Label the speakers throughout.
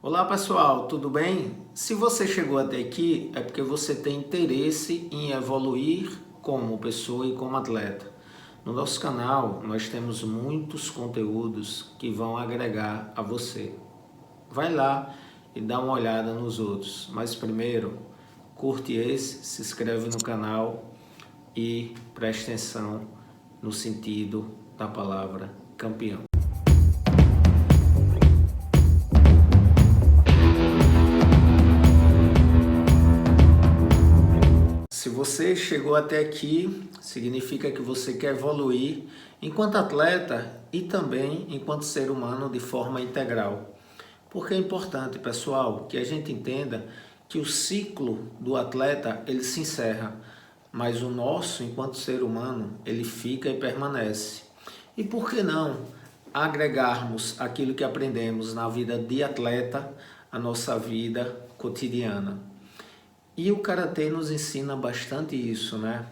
Speaker 1: Olá pessoal, tudo bem? Se você chegou até aqui é porque você tem interesse em evoluir como pessoa e como atleta. No nosso canal nós temos muitos conteúdos que vão agregar a você. Vai lá e dá uma olhada nos outros, mas primeiro curte esse, se inscreve no canal e preste atenção no sentido da palavra campeão. Se você chegou até aqui, significa que você quer evoluir enquanto atleta e também enquanto ser humano de forma integral. Porque é importante, pessoal, que a gente entenda que o ciclo do atleta ele se encerra, mas o nosso, enquanto ser humano, ele fica e permanece. E por que não agregarmos aquilo que aprendemos na vida de atleta à nossa vida cotidiana? E o Karatê nos ensina bastante isso, né?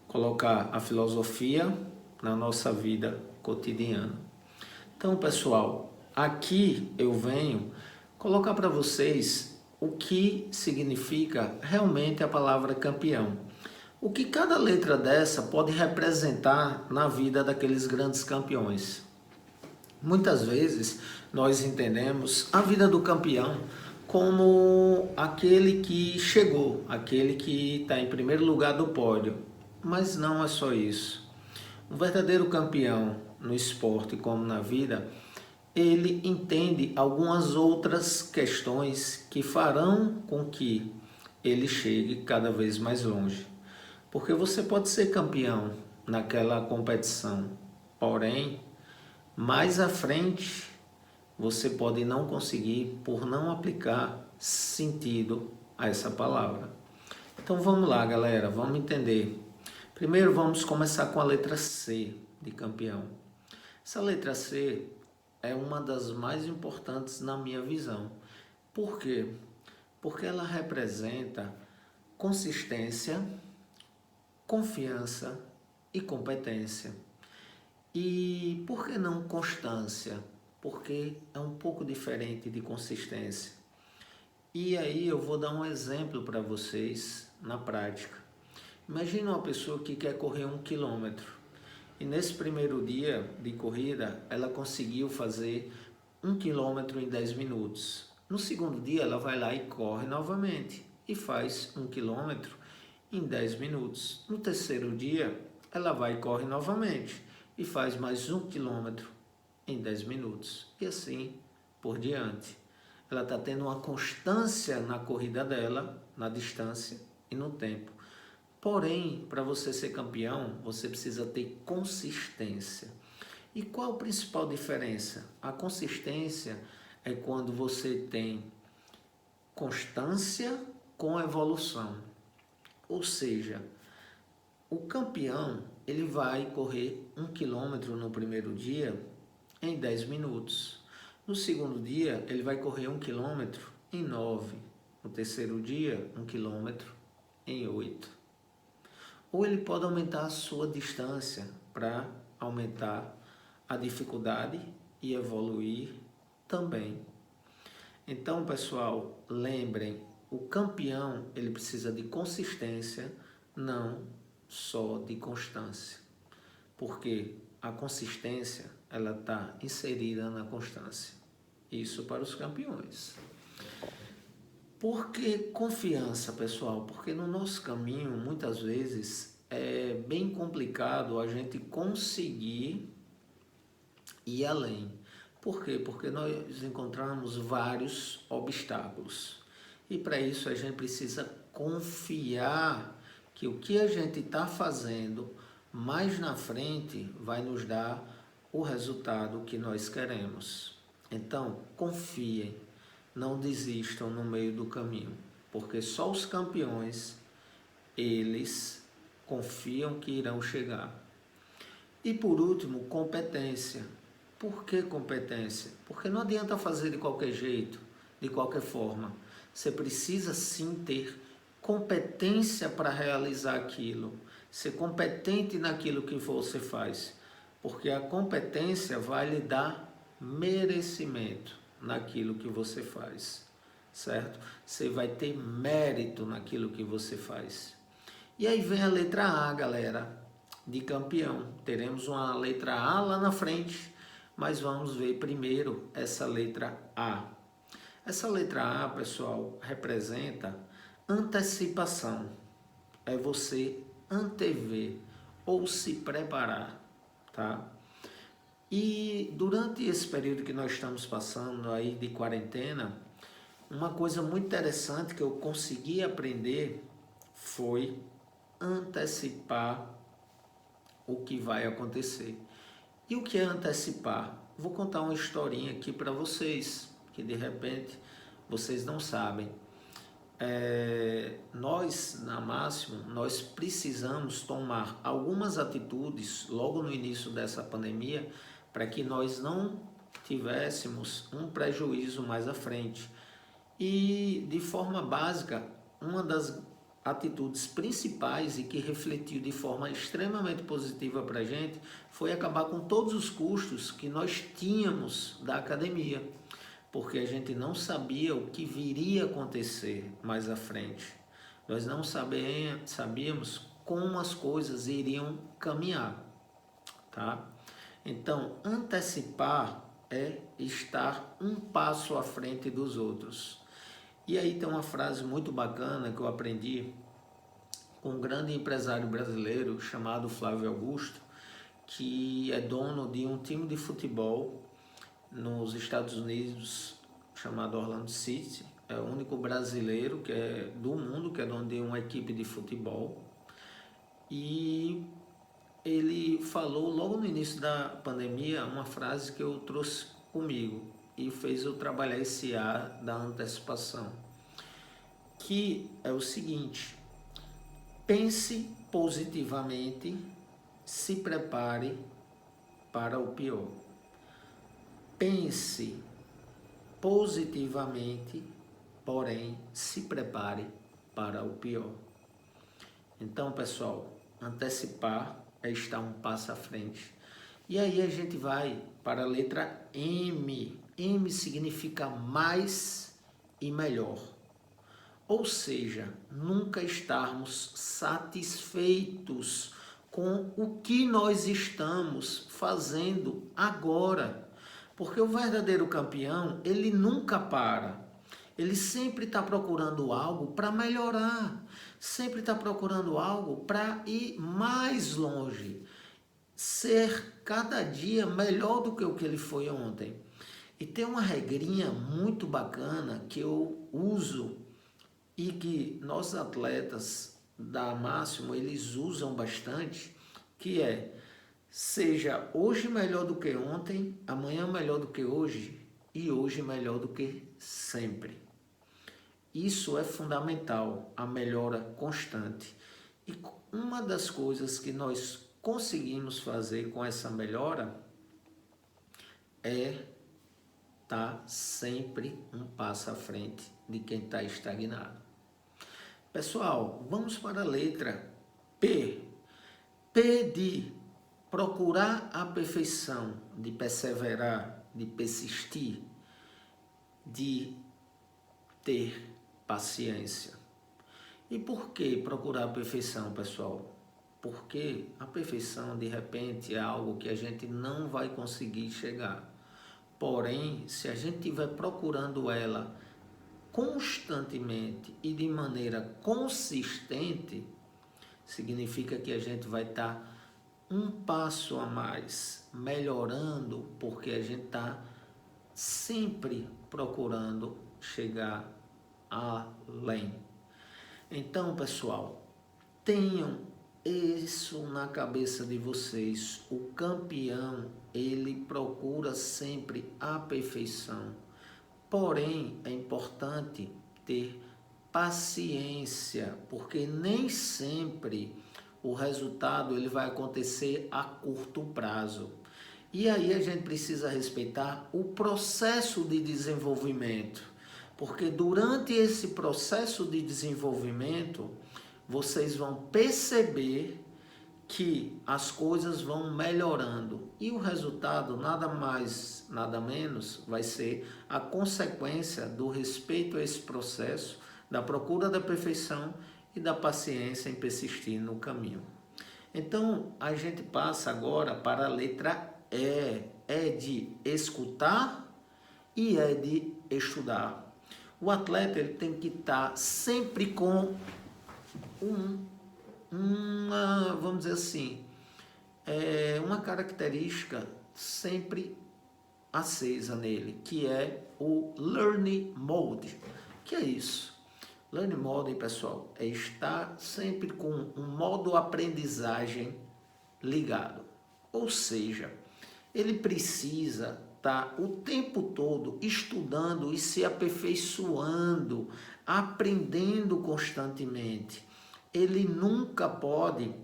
Speaker 1: Colocar a filosofia na nossa vida cotidiana. Então, pessoal, aqui eu venho colocar para vocês o que significa realmente a palavra campeão. O que cada letra dessa pode representar na vida daqueles grandes campeões. Muitas vezes nós entendemos a vida do campeão como aquele que chegou, aquele que está em primeiro lugar do pódio. Mas não é só isso. Um verdadeiro campeão no esporte como na vida, ele entende algumas outras questões que farão com que ele chegue cada vez mais longe. Porque você pode ser campeão naquela competição, porém, mais à frente, você pode não conseguir por não aplicar sentido a essa palavra. Então vamos lá, galera, vamos entender. Primeiro vamos começar com a letra C de campeão. Essa letra C é uma das mais importantes na minha visão. Por quê? Porque ela representa consistência, confiança e competência. E por que não constância? Porque é um pouco diferente de consistência. E aí eu vou dar um exemplo para vocês na prática. Imagina uma pessoa que quer correr 1 quilômetro e nesse primeiro dia de corrida ela conseguiu fazer 1 quilômetro em 10 minutos. No segundo dia ela vai lá e corre novamente e faz 1 quilômetro em 10 minutos. No terceiro dia ela vai e corre novamente e faz mais 1 quilômetro em 10 minutos. E assim por diante. Ela está tendo uma constância na corrida dela, na distância e no tempo. Porém, para você ser campeão, você precisa ter consistência. E qual a principal diferença? A consistência é quando você tem constância com evolução. Ou seja, o campeão ele vai correr 1 quilômetro no primeiro dia em 10 minutos. No segundo dia, ele vai correr 1 quilômetro em 9. No terceiro dia, 1 quilômetro em 8. Ou ele pode aumentar a sua distância para aumentar a dificuldade e evoluir também. Então, pessoal, lembrem, o campeão ele precisa de consistência, não só de constância. Porque a consistência ela está inserida na constância. Isso para os campeões. Por que confiança, pessoal? Porque no nosso caminho, muitas vezes, é bem complicado a gente conseguir ir além. Por quê? Porque nós encontramos vários obstáculos. E para isso a gente precisa confiar que o que a gente está fazendo mais na frente vai nos dar o resultado que nós queremos. Então, confiem, não desistam no meio do caminho, porque só os campeões, eles confiam que irão chegar. E por último, competência. Por que competência? Porque não adianta fazer de qualquer jeito, de qualquer forma. Você precisa sim ter competência para realizar aquilo, ser competente naquilo que você faz, porque a competência vai lhe dar merecimento, naquilo que você faz, certo? Você vai ter mérito naquilo que você faz. E aí vem a letra A, galera, de campeão. Teremos uma letra A lá na frente, mas vamos ver primeiro essa letra A. Essa letra A, pessoal, representa antecipação. É você antever ou se preparar, tá? E durante esse período que nós estamos passando aí de quarentena, uma coisa muito interessante que eu consegui aprender foi antecipar o que vai acontecer. E o que é antecipar? Vou contar uma historinha aqui para vocês, que de repente vocês não sabem. Nós, na Máximo, nós precisamos tomar algumas atitudes logo no início dessa pandemia para que nós não tivéssemos um prejuízo mais à frente. E, de forma básica, uma das atitudes principais e que refletiu de forma extremamente positiva para a gente foi acabar com todos os custos que nós tínhamos da academia, porque a gente não sabia o que viria a acontecer mais à frente. Nós não sabíamos como as coisas iriam caminhar, tá? Então, antecipar é estar um passo à frente dos outros. E aí tem uma frase muito bacana que eu aprendi com um grande empresário brasileiro chamado Flávio Augusto, que é dono de um time de futebol nos Estados Unidos chamado Orlando City. É o único brasileiro que é do mundo que é dono de uma equipe de futebol. E ele falou logo no início da pandemia uma frase que eu trouxe comigo e fez eu trabalhar esse ar da antecipação, que é o seguinte: pense positivamente, se prepare para o pior. Pense positivamente, porém se prepare para o pior. Então, pessoal, antecipar é estar um passo à frente. E aí a gente vai para a letra M. M significa mais e melhor. Ou seja, nunca estarmos satisfeitos com o que nós estamos fazendo agora. Porque o verdadeiro campeão, ele nunca para. Ele sempre está procurando algo para melhorar. Sempre está procurando algo para ir mais longe. Ser cada dia melhor do que o que ele foi ontem. E tem uma regrinha muito bacana que eu uso e que nossos atletas da Máximo, eles usam bastante, que é: seja hoje melhor do que ontem, amanhã melhor do que hoje e hoje melhor do que sempre. Isso é fundamental, a melhora constante. E uma das coisas que nós conseguimos fazer com essa melhora é estar sempre um passo à frente de quem está estagnado. Pessoal, vamos para a letra P. P de procurar a perfeição, de perseverar, de persistir, de ter paciência. E por que procurar a perfeição, pessoal? Porque a perfeição, de repente, é algo que a gente não vai conseguir chegar. Porém, se a gente estiver procurando ela constantemente e de maneira consistente, significa que a gente vai estar um passo a mais, melhorando, porque a gente está sempre procurando chegar além. Então, pessoal, tenham isso na cabeça de vocês. O campeão, ele procura sempre a perfeição. Porém, é importante ter paciência, porque nem sempre o resultado ele vai acontecer a curto prazo. E aí a gente precisa respeitar o processo de desenvolvimento, porque durante esse processo de desenvolvimento, vocês vão perceber que as coisas vão melhorando e o resultado nada mais, nada menos vai ser a consequência do respeito a esse processo, da procura da perfeição e da paciência em persistir no caminho. Então, a gente passa agora para a letra E. É de escutar e é de estudar. O atleta ele tem que estar sempre com vamos dizer assim, uma característica sempre acesa nele, que é o Learning Mode. Que é isso? Learning Mode, pessoal, é estar sempre com um modo aprendizagem ligado. Ou seja, ele precisa estar o tempo todo estudando e se aperfeiçoando, aprendendo constantemente. Ele nunca pode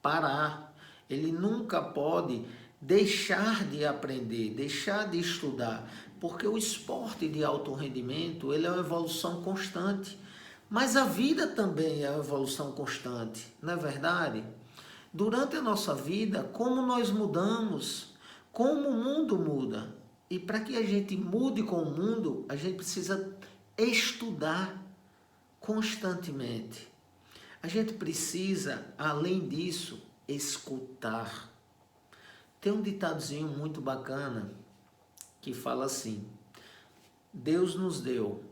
Speaker 1: parar, ele nunca pode deixar de aprender, deixar de estudar, porque o esporte de alto rendimento ele é uma evolução constante, mas a vida também é uma evolução constante, não é verdade? Durante a nossa vida, como nós mudamos, como o mundo muda, e para que a gente mude com o mundo, a gente precisa estudar constantemente. A gente precisa, além disso, escutar. Tem um ditadozinho muito bacana que fala assim: Deus nos deu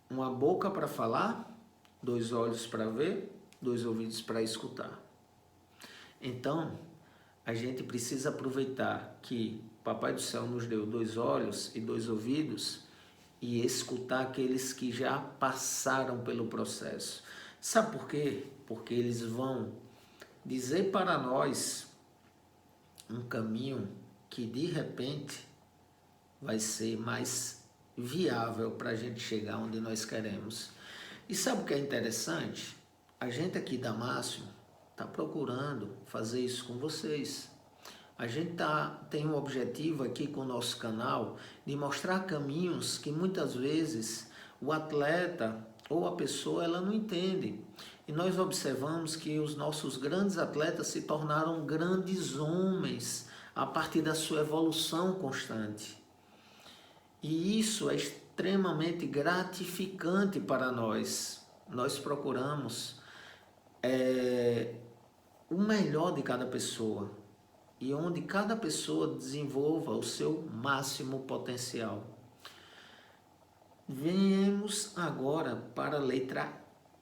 Speaker 1: uma boca para falar, 2 olhos para ver, 2 ouvidos para escutar. Então, a gente precisa aproveitar que Papai do Céu nos deu 2 olhos e 2 ouvidos e escutar aqueles que já passaram pelo processo. Sabe por quê? Porque eles vão dizer para nós um caminho que de repente vai ser mais viável para a gente chegar onde nós queremos. E sabe o que é interessante? A gente aqui da Máximo está procurando fazer isso com vocês. A gente tem um objetivo aqui com o nosso canal de mostrar caminhos que muitas vezes o atleta ou a pessoa ela não entende. E nós observamos que os nossos grandes atletas se tornaram grandes homens a partir da sua evolução constante. E isso é extremamente gratificante para nós. Nós procuramos o melhor de cada pessoa e onde cada pessoa desenvolva o seu máximo potencial. Venhamos agora para a letra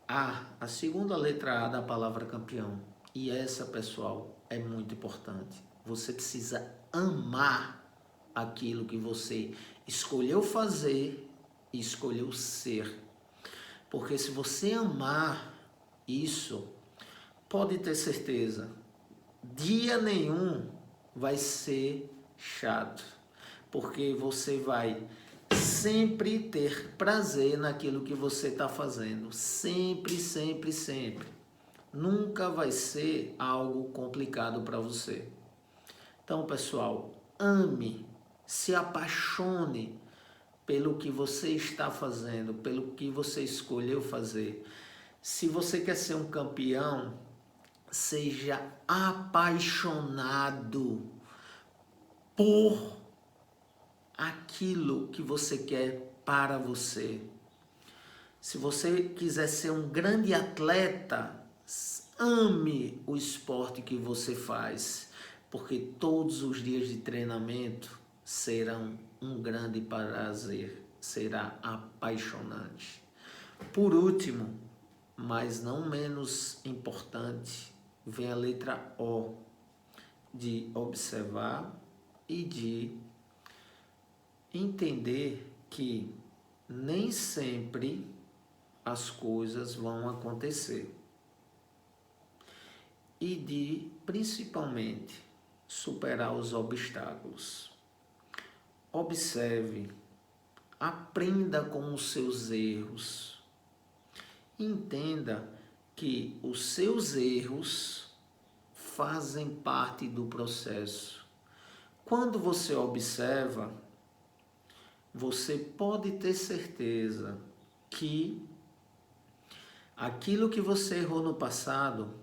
Speaker 1: A segunda letra A da palavra campeão. E essa, pessoal, é muito importante. Você precisa amar aquilo que você escolheu fazer e escolheu ser. Porque se você amar isso, pode ter certeza, dia nenhum vai ser chato, porque você vai sempre ter prazer naquilo que você está fazendo, sempre, sempre, sempre. Nunca vai ser algo complicado para você. Então, pessoal, ame, se apaixone pelo que você está fazendo, pelo que você escolheu fazer. Se você quer ser um campeão, seja apaixonado por aquilo que você quer para você. Se você quiser ser um grande atleta, ame o esporte que você faz, porque todos os dias de treinamento serão um grande prazer, será apaixonante. Por último, mas não menos importante, vem a letra O, de observar e de entender que nem sempre as coisas vão acontecer e de, principalmente, superar os obstáculos. Observe, aprenda com os seus erros, entenda que os seus erros fazem parte do processo. Quando você observa, você pode ter certeza que aquilo que você errou no passado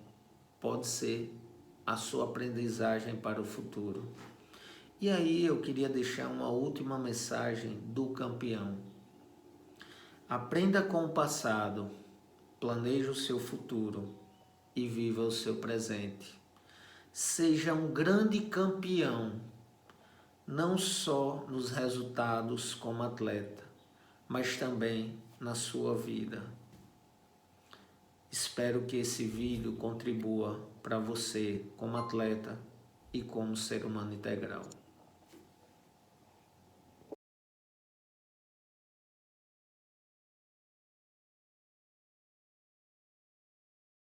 Speaker 1: pode ser a sua aprendizagem para o futuro. E aí eu queria deixar uma última mensagem do campeão. Aprenda com o passado, planeje o seu futuro e viva o seu presente. Seja um grande campeão, não só nos resultados como atleta, mas também na sua vida. Espero que esse vídeo contribua para você como atleta e como ser humano integral.